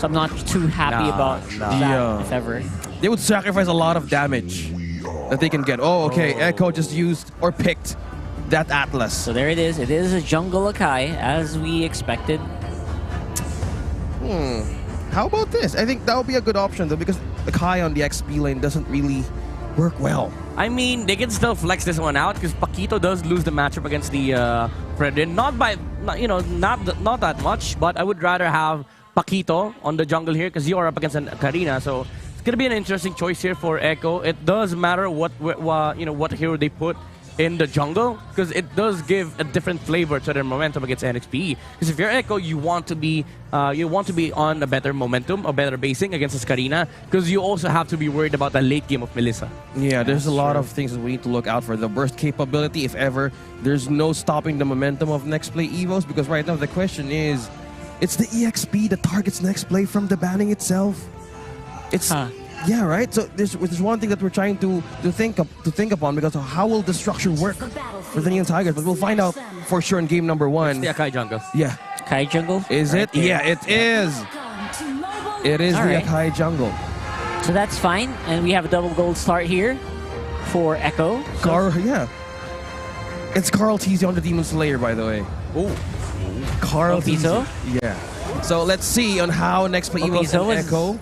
So I'm not too happy about that, if ever. They would sacrifice a lot of damage that they can get. Oh, okay. Echo just used or picked that Atlas. So there it is. It is a jungle Akai, as we expected. How about this? I think that would be a good option though, because Akai on the XP lane doesn't really work well. I mean, they can still flex this one out because Paquito does lose the matchup against the Fredrin. Not that much, but I would rather have Paquito on the jungle here because you're up against an Karina. So it's gonna be an interesting choice here for Echo. It does matter what hero they put in the jungle because it does give a different flavor to their momentum against NXP. Because if you're Echo, you want to be on a better momentum, a better basing against this Karina, because you also have to be worried about the late game of Melissa. Yeah, there's a lot of things that we need to look out for. The burst capability, if ever, there's no stopping the momentum of next play EVOS, because right now the question is, it's the EXP that targets next play from the banning itself. It's yeah, right. So there's one thing that we're trying to think upon, because of how will the structure work for the Neon Tigers, but we'll find out for sure in game number 1. It's the Akai jungle. Yeah. Akai jungle? Is it? Yeah, it is. It is the Akai jungle. So that's fine, and we have a double gold start here for Echo. Yeah. It's Carl TZ on the Demon Slayer, by the way. Oh. Carl TZ. Piso? Yeah. So let's see on how next play EVOS and Echo.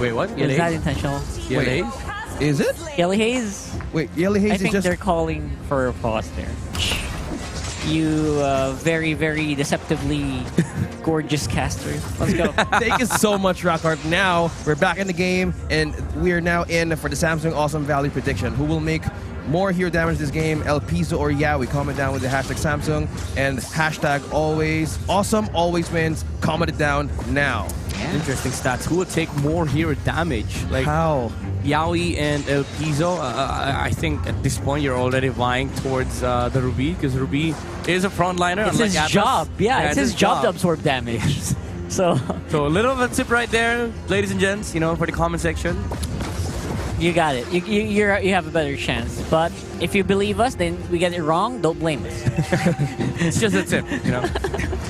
Wait, what? Is that intentional? Wait, is it? Yelly Haze? Wait, Yelly Haze I is think just... they're calling for a pause there. You very, very deceptively gorgeous casters. Let's go. Thank you so much, Rockart. Now, we're back in the game, and we're now in for the Samsung Awesome Value prediction. Who will make more hero damage this game, El Piso or Yawi? Comment down with the hashtag Samsung and hashtag always. Awesome always wins. Comment it down now. Yeah. Interesting stats. Who will take more hero damage? Like how? Yawi and El Piso. I think at this point you're already vying towards the Ruby, because Ruby is a frontliner. It's his Atlas. job. Yeah, it's his job to absorb damage. So a little bit of a tip right there, ladies and gents, for the comment section. You got it. You have a better chance. But if you believe us, then we get it wrong, don't blame us. It's just a tip,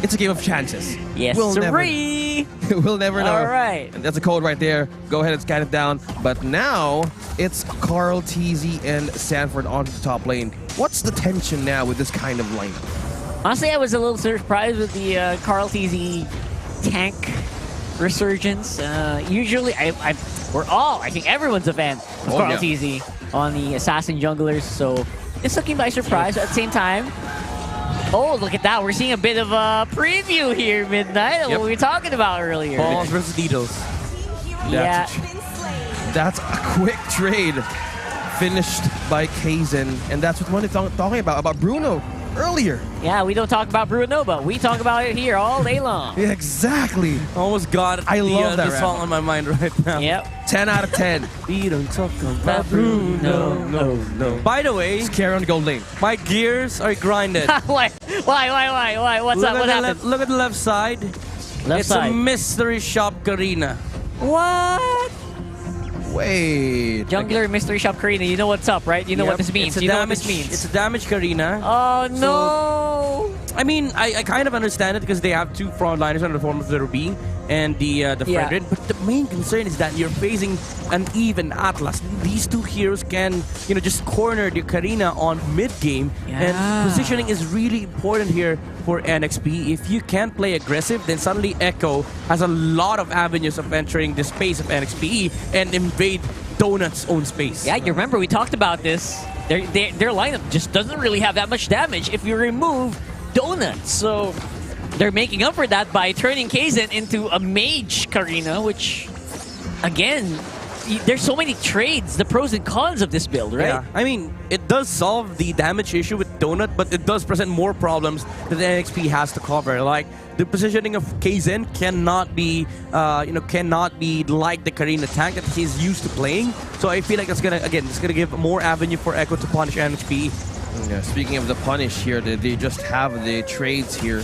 It's a game of chances. Yes, we'll never know. All right. And that's a code right there. Go ahead and scan it down. But now, it's Carl, TZ, and Sanford onto the top lane. What's the tension now with this kind of lineup? Honestly, I was a little surprised with the Carl TZ tank resurgence. Usually, I think everyone's a fan of Carl TZ on the Assassin Junglers, so it's looking by surprise. At the same time, oh, look at that. We're seeing a bit of a preview here, Midnight, of what we were talking about earlier. Balls versus needles. Yeah. That's a quick trade finished by Kaizen, and that's what we're talking about Bruno earlier. Yeah, we don't talk about Bruno, but we talk about it here all day long. Yeah, exactly. Almost got I love that the song on my mind right now. Yep. 10 out of 10. We don't talk about Bruno. No. By the way, just carry on the gold lane. My gears are grinded. Why? What's up? What happened? Look at the left side. Left side. A mystery shop Karina. What? Wait. Jungler Mystery Shop Karina, you know what's up, right? You know what this means. You know what this means. It's a damage Karina. Oh, no. So, I mean, I kind of understand it because they have two frontliners under the form of the Ruby and the Fredrin. But the main concern is that you're facing an even Atlas. These two heroes can, just corner the Karina on mid-game. And positioning is really important here for NXP. If you can't play aggressive, then suddenly Echo has a lot of avenues of entering the space of NXP and invade Donut's own space. Yeah, you remember we talked about this. Their lineup just doesn't really have that much damage if you remove Donut. So they're making up for that by turning Kaizen into a mage Karina, which, again, there's so many trades, the pros and cons of this build, right? Yeah, I mean, it does solve the damage issue with Donut, but it does present more problems that the NXP has to cover. Like, the positioning of Kaizen cannot be like the Karina tank that he's used to playing. So I feel like it's gonna give more avenue for Echo to punish NXP. Yeah, speaking of the punish here, they just have the trades here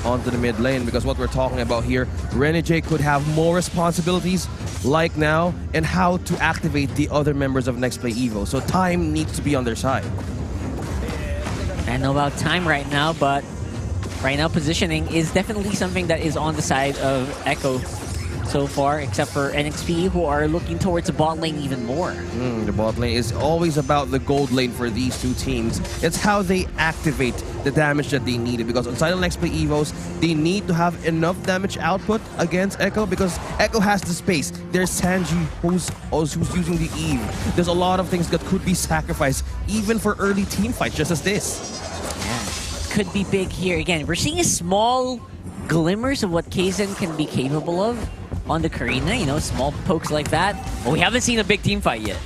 onto the mid lane, because what we're talking about here, Renegade could have more responsibilities like now and how to activate the other members of Next Play Evo. So time needs to be on their side. I don't know about time right now, but right now positioning is definitely something that is on the side of Echo so far, except for NXP, who are looking towards the bot lane even more. The bot lane is always about the gold lane for these two teams. It's how they activate the damage that they needed, because on side of NXP EVOS, they need to have enough damage output against Echo, because Echo has the space. There's Sanji who's using the Eve. There's a lot of things that could be sacrificed, even for early team fights, just as this. Yeah. Could be big here. Again, we're seeing small glimmers of what Kaizen can be capable of on the Karina, you know, small pokes like that. But we haven't seen a big team fight yet.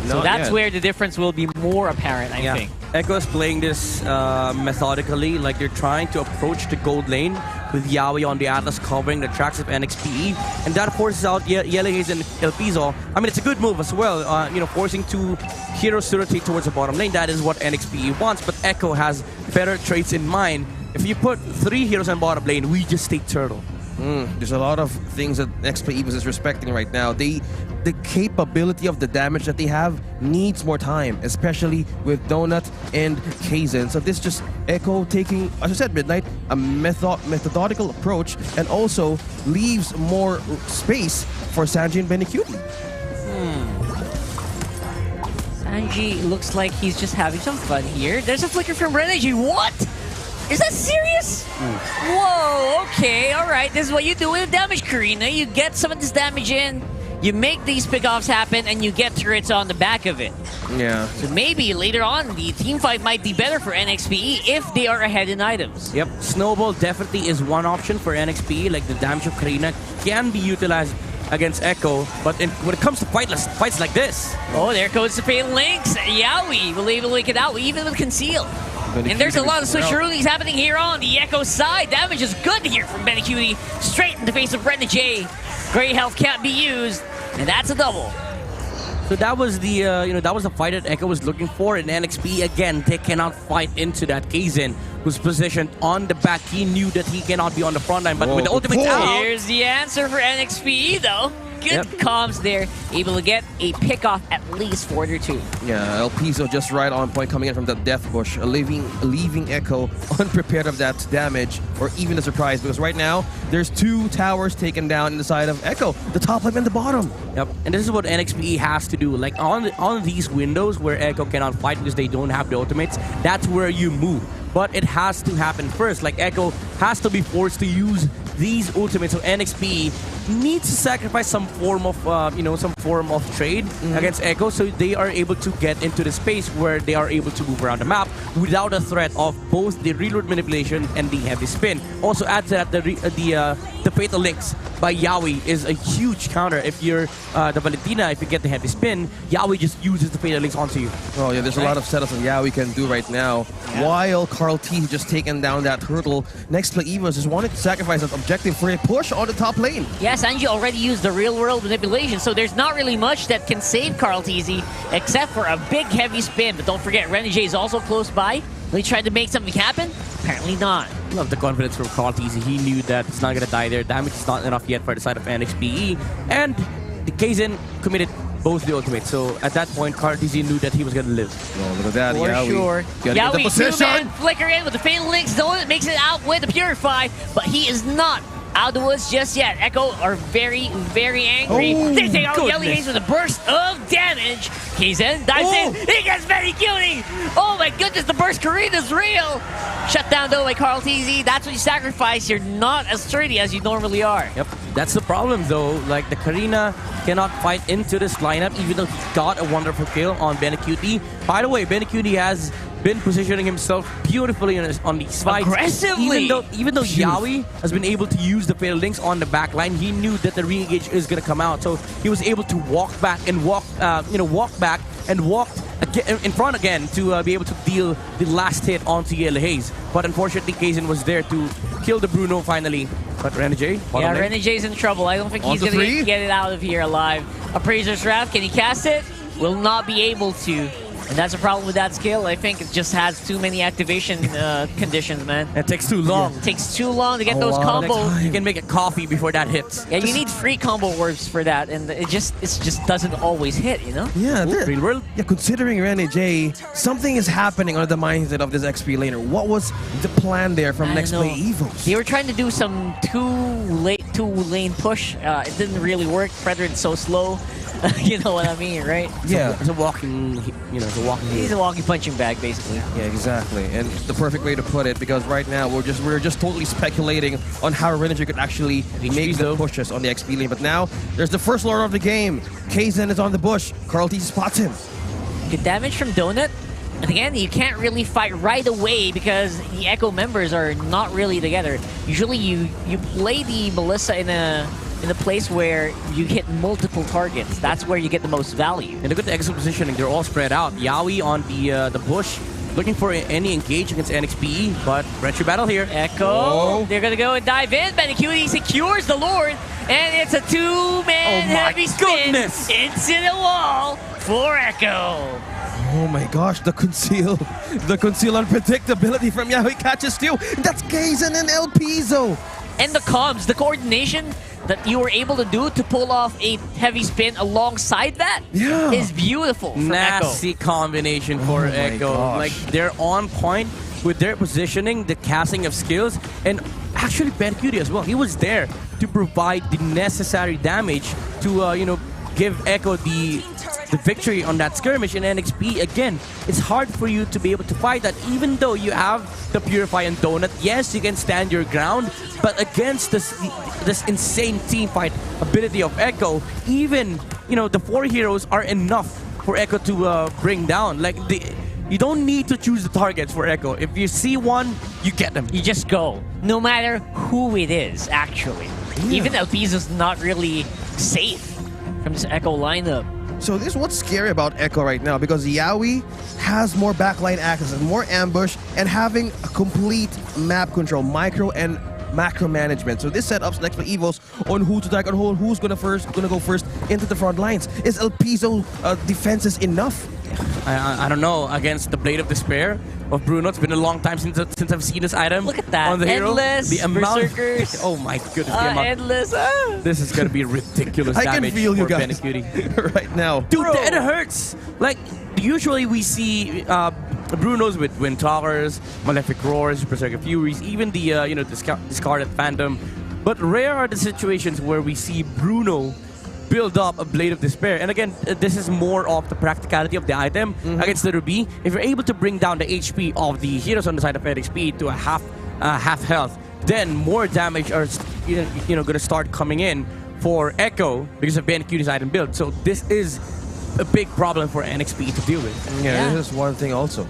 So that's where the difference will be more apparent, I think. Echo is playing this methodically, like they're trying to approach the gold lane with Yawi on the Atlas covering the tracks of NXPE, and that forces out Yelehaze and El Piso. I mean, it's a good move as well, you know, forcing two heroes to rotate towards the bottom lane. That is what NXPE wants, but Echo has better traits in mind. If you put 3 heroes on bottom lane, we just take Turtle. There's a lot of things that NXP EVOS is respecting right now. The capability of the damage that they have needs more time, especially with Donut and Kaizen. So this just Echo taking, as I said, Midnight, a methodical approach, and also leaves more space for Sanji and Benecuti. Sanji looks like he's just having some fun here. There's a flicker from Renegi. What? Is that serious? Whoa, okay, alright. This is what you do with damage, Karina. You get some of this damage in, you make these pickoffs happen, and you get turrets on the back of it. Yeah. So maybe later on, the team fight might be better for NXPE if they are ahead in items. Yep, Snowball definitely is one option for NXPE. Like, the damage of Karina can be utilized against Echo, but when it comes to fights like this... Oh, there goes the Fatal Links. Yawi will able to make it out, even with Conceal. And there's a lot of switcheroonies happening here on the Echo side. Damage is good here from Benecuti. Straight in the face of Renegade. Great health can't be used, and that's a double. So that was the that was the fight that Echo was looking for. In NXP again, they cannot fight into that. Kaizen, who's positioned on the back, he knew that he cannot be on the front line, but with the ultimate out, here's the answer for NXPE though. Good comms there, able to get a pick off at least for their 2. Yeah, El Piso just right on point, coming in from the Death Bush, leaving Echo unprepared of that damage, or even a surprise, because right now, there's 2 towers taken down in the side of Echo, the top lane and the bottom. Yep, and this is what NXPE has to do. Like, on these windows where Echo cannot fight because they don't have the ultimates, that's where you move. But it has to happen first. Like, Echo has to be forced to use these ultimates, so NXP needs to sacrifice some form of, trade against Echo, so they are able to get into the space where they are able to move around the map without a threat of both the reload manipulation and the heavy spin. Also, add to that the Fatal Links by Yawi is a huge counter. If you're the Valentina, if you get the heavy spin, Yawi just uses the Fatal Links onto you. Oh yeah, there's a lot of setups that Yawi can do right now. While Carl T just taken down that turtle, next play EVOS just wanted to sacrifice that objective for a push on the top lane. Yeah, Sanji already used the real-world manipulation, so there's not really much that can save Carl TZ except for a big heavy spin. But don't forget, Renegade is also close by. He tried to make something happen. Apparently not. Love the confidence from Carl TZ. He knew that it's not going to die there. Damage is not enough yet for the side of NXPE. And the Kaizen committed both the ultimates. So at that point, Carl TZ knew that he was going to live. Oh, look at that, For Yawi. sure. Yawi, two-man flicker in with the Fatal Links. Donut makes it out with the Purify, but he is not out of the woods just yet. Echo are very, very angry. They take out Yelehaze with a burst of damage. Kaizen dives in. He gets very cutie. Oh my goodness, the burst Karina's real. Shut down though by Carl TZ. That's what you sacrifice. You're not as sturdy as you normally are. Yep, that's the problem though. Like, the Karina cannot fight into this lineup, even though he got a wonderful kill on Benecuti. By the way, Benecuti has been positioning himself beautifully on these fights. Aggressively! Even though Yawi has been able to use the Fatal Links on the back line, he knew that the re-engage is going to come out. So he was able to walk back and walk back in front again to be able to deal the last hit onto Yelehaze. But unfortunately, Kaizen was there to kill the Bruno finally. But Renegade? Yeah, Renegade's in trouble. I don't think he's going to get it out of here alive. Appraiser's Wrath, can he cast it? Will not be able to. And that's a problem with that skill. I think it just has too many activation conditions, man. It takes too long. It takes too long to get A those lot of combos. time. You can make a coffee before that hits. Yeah, you need free combo words for that, and it just doesn't always hit, you know? Yeah, Real world. yeah, considering Rene J, something is happening under the mindset of this XP laner. What was the plan there from I Next don't Play know. EVOS? They were trying to do some two-lane push. It didn't really work. Frederick's so slow. You know what I mean, right? Yeah. It's a walking, it's a walking. He's a walking punching bag, basically. Yeah, exactly, and the perfect way to put it, because right now we're just totally speculating on how Renegade could actually make the pushes on the XP lane. But now there's the first lord of the game. Kaizen is on the bush. Carl T spots him. Good damage from Donut. And again, you can't really fight right away because the Echo members are not really together. Usually, you play the Melissa in a place where you hit multiple targets. That's where you get the most value. And look at the exit positioning. They're all spread out. Yaoi on the bush, looking for any engage against NXPE, but retro battle here. Echo, Oh. they're gonna go and dive in. Benacuti secures the Lord, and it's a two-man Oh my heavy spin goodness. into the wall for Echo. Oh my gosh, the conceal unpredictability from Yaoi catches too. That's Kaizen and El Piso. And the comms, the coordination that you were able to do to pull off a heavy spin alongside that Yeah. is beautiful from Echo. Nasty combination for Oh my Echo. gosh. Like, they're on point with their positioning, the casting of skills, and actually Benacuti as well. He was there to provide the necessary damage to, give Echo the victory on that skirmish. In NXP, again, it's hard for you to be able to fight that, even though you have the Purify and Donut. Yes, you can stand your ground, but against this insane team fight ability of Echo, even, the 4 heroes are enough for Echo to bring down. Like, you don't need to choose the targets for Echo. If you see one, you get them. You just go, no matter who it is, actually. Yeah. Even El Piso's not really safe from this Echo lineup. So this is what's scary about Echo right now, because Yaoi has more backline access and more ambush and having a complete map control, micro and macro management. So this setups Next Play EVOS on who to attack, on who's gonna go first into the front lines. Is El Piso defenses enough? I don't know. Against the Blade of Despair of Bruno, it's been a long time since I've seen this item. Look at that. On the hero. Endless The amount. Berserkers. Oh my goodness. The amount. Endless. This is gonna be ridiculous I can damage feel you for guys Benacuti. right now. Dude, Bro. it hurts. Like, usually we see Brunos with Windtalkers, Malefic Roars, Berserker Furies, even the discarded Phantom. But rare are the situations where we see Bruno build up a Blade of Despair. And again, this is more of the practicality of the item against the Ruby. If you're able to bring down the HP of the heroes on the side of NXP to a half health, then more damage are gonna start coming in for Echo because of Benacuti's item build. So this is a big problem for NXP to deal with. Yeah, Yeah. this is one thing also.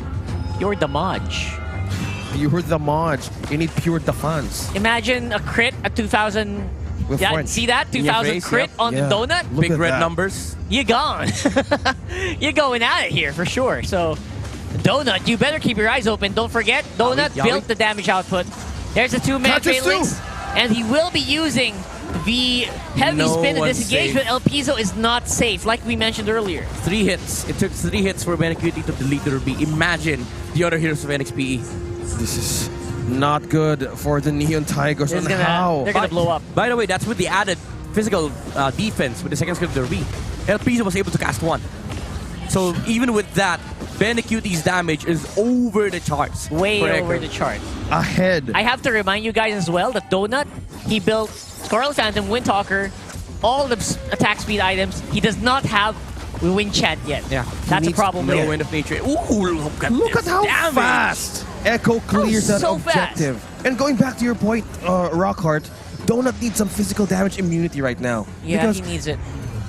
You're the Maj. You heard the Maj. You need pure defense. Imagine a crit at 2000. With Yeah, French. see that? In your 2000 face, crit yep. on Yeah. the Donut? Look Big at red that. numbers. You're gone. You're going at it here for sure. So, Donut, you better keep your eyes open. Don't forget, Donut Yaoi. built the damage output. There's a two-man Catches phalanx, and he will be using the heavy No spin to one's disengage, safe. but El Piso is not safe, like we mentioned earlier. 3 hits. It took 3 hits for Benacuti to delete the Ruby. Imagine the other heroes of NXP. This is not good for the Neon Tigers. This is And gonna- how? they're gonna blow up. By the way, that's with the added physical defense with the second skill of the Ruby. El Piso was able to cast 1. So even with that, Benacuti's damage is over the charts. Way for over Echo. the chart. Ahead. I have to remind you guys as well that Donut, he built Scarlet Phantom, Windtalker, all the attack speed items. He does not have Wind Chant yet. Yeah. That's a needs problem No there. Wind of Nature. Ooh, Look at this how damage. fast Echo clears Oh, that so objective. And going back to your point, Rockhart, Donut needs some physical damage immunity right now. Yeah, because he needs it.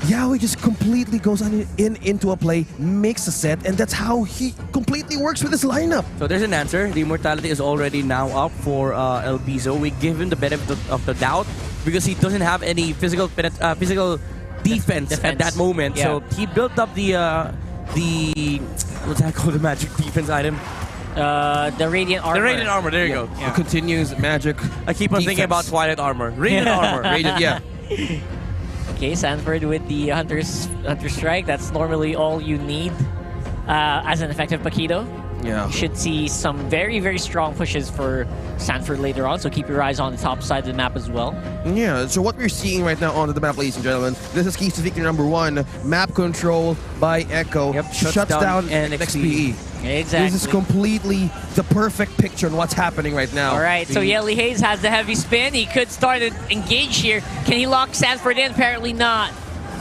Yaoi just completely goes into a play, makes a set, and that's how he completely works with his lineup. So there's an answer. The immortality is already now up for El Piso. We give him the benefit of the doubt because he doesn't have any physical defense at that moment. Yeah. So he built up the what's that called, the magic defense item? The Radiant Armor. The Radiant Armor. There you go. Yeah. It continues magic. I keep on thinking about defense. Twilight Armor. Radiant Armor. Radiant, yeah. Okay, Sanford with the Hunter Strike. That's normally all you need as an effective Paquito. Yeah. You should see some very, very strong pushes for Sanford later on, so keep your eyes on the top side of the map as well. Yeah, so what we're seeing right now on the map, ladies and gentlemen, this is keys to victory number 1, map control by Echo. Yep, shuts down NXP. Exactly. This is completely the perfect picture on what's happening right now. All right, so Yelly Hayes has the heavy spin. He could start an engage here. Can he lock Sanford in? Apparently not.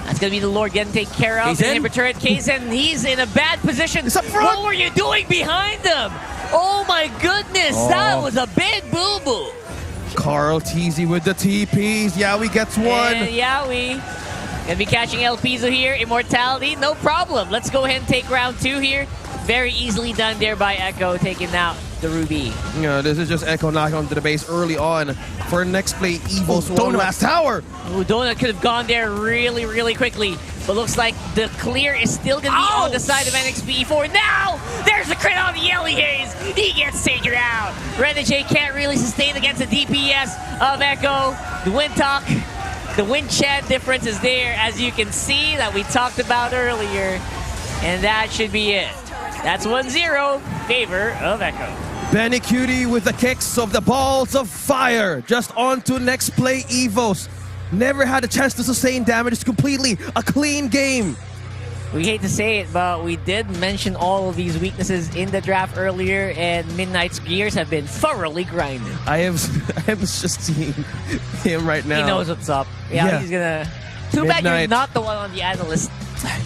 That's going to be the Lord getting taken care of. Kaizen? Turret Kaizen, he's in a bad position. He's up front. What were you doing behind him? Oh my goodness, that was a big boo-boo. Carl Teasy with the TPs. Yawi gets one. And Yawi gonna be catching El Piso here. Immortality, no problem. Let's go ahead and take round 2 here. Very easily done there by Echo, taking out the Ruby. Yeah, this is just Echo knocking onto the base early on for next play EVOS one last tower. Ooh, Donut could have gone there really, really quickly. But looks like the clear is still going to be on the side of NXP4. Now, there's the crit on the Yelly Haze. He gets taken out. Renegade can't really sustain against the DPS of Echo. The win talk, the win chat difference is there, as you can see, that we talked about earlier. And that should be it. That's 1-0 favor of Echo. Benny Cutie with the kicks of the balls of fire. Just on to next play EVOS. Never had a chance to sustain damage. It's completely a clean game. We hate to say it, but we did mention all of these weaknesses in the draft earlier, and Midnight's gears have been thoroughly grinded. I was just seeing him right now. He knows what's up. Yeah. He's gonna... Too bad you're Midnight. not the one on the analyst.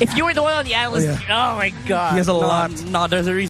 If you were the one on the analyst, oh my god. He has a lot. No, there's a reason.